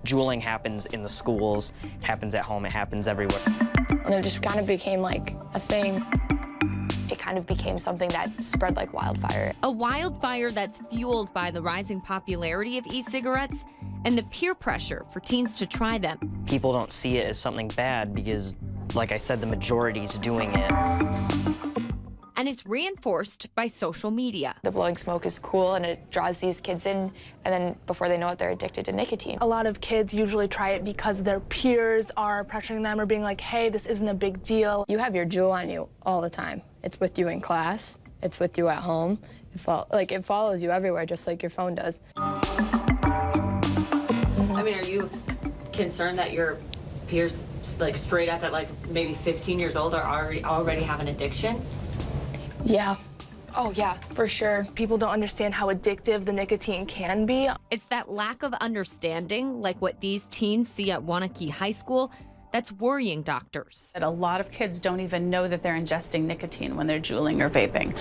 Juuling happens in the schools, it happens at home, it happens everywhere. And it just kind of became like a thing. It kind of became something that spread like wildfire. A wildfire that's fueled by the rising popularity of e-cigarettes and the peer pressure for teens to try them. People don't see it as something bad because, like I said, the majority's doing it. And it's reinforced by social media. The blowing smoke is cool and it draws these kids in, and then before they know it, they're addicted to nicotine. A lot of kids usually try it because their peers are pressuring them or being like, hey, this isn't a big deal. You have your Juul on you all the time. It's with you in class, it's with you at home. It follows you everywhere, just like your phone does. I mean, are you concerned that your peers, like straight up at like maybe 15 years old, are already have an addiction? Yeah. Oh yeah, For sure. People don't understand how addictive the nicotine can be. It's that lack of understanding, like what these teens see at Waunakee High School, that's worrying doctors. A lot of kids don't even know that they're ingesting nicotine when they're juuling or vaping.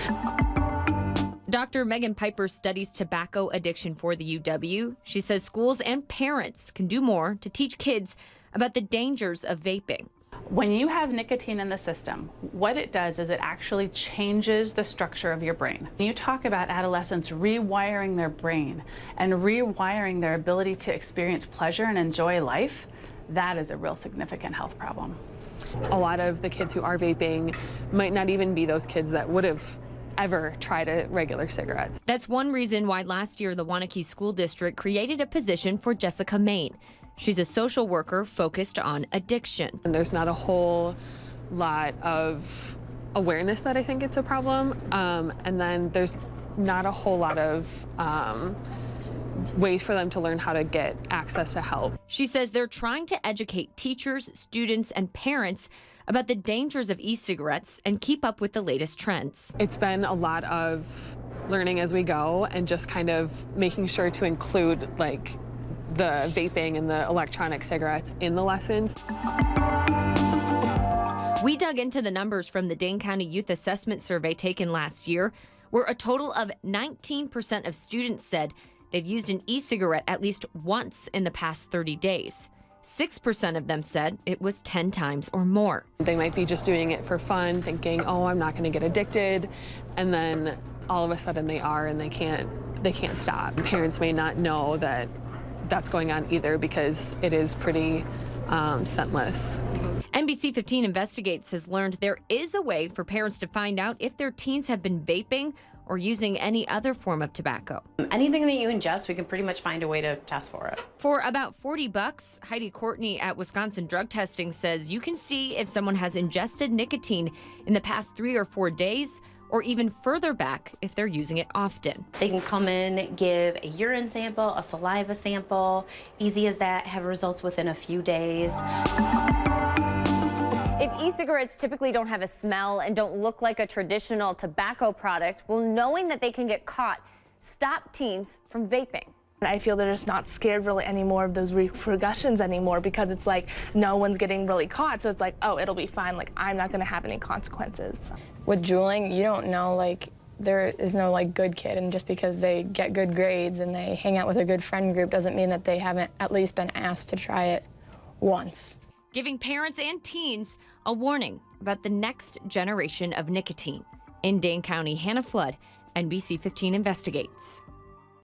Dr. Megan Piper studies tobacco addiction for the UW. She says schools and parents can do more to teach kids about the dangers of vaping. When you have nicotine in the system, what it does is it actually changes the structure of your brain. When you talk about adolescents rewiring their brain and rewiring their ability to experience pleasure and enjoy life, that is a real significant health problem. A lot of the kids who are vaping might not even be those kids that would have ever tried a regular cigarette. That's one reason why last year the Waunakee School District created a position for Jessica Main. She's a social worker focused on addiction. And there's not a whole lot of awareness that I think it's a problem. And then there's not a whole lot of ways for them to learn how to get access to help. She says they're trying to educate teachers, students, and parents about the dangers of e-cigarettes and keep up with the latest trends. It's been a lot of learning as we go and just kind of making sure to include like the vaping and the electronic cigarettes in the lessons. We dug into the numbers from the Dane County Youth Assessment Survey taken last year, where a total of 19% of students said they've used an e-cigarette at least once in the past 30 days. 6% of them said it was 10 times or more. They might be just doing it for fun, thinking, oh, I'm not gonna get addicted. And then all of a sudden they are, and they can't stop. Parents may not know that that's going on either because it is pretty scentless. NBC15 Investigates has learned there is a way for parents to find out if their teens have been vaping or using any other form of tobacco. Anything that you ingest, we can pretty much find a way to test for it. For about $40, Heidi Courtney at Wisconsin Drug Testing says you can see if someone has ingested nicotine in the past 3 or 4 days, or even further back if they're using it often. They can come in, give a urine sample, a saliva sample, easy as that, have results within a few days. If e-cigarettes typically don't have a smell and don't look like a traditional tobacco product, well, knowing that they can get caught stop teens from vaping. I feel they're just not scared really anymore of those repercussions anymore because it's like no one's getting really caught, so it's like, oh, it'll be fine, like I'm not gonna have any consequences. With juuling, you don't know, like, there is no like good kid, and just because they get good grades and they hang out with a good friend group doesn't mean that they haven't at least been asked to try it once. Giving parents and teens a warning about the next generation of nicotine. In Dane County, Hannah Flood, NBC15 Investigates.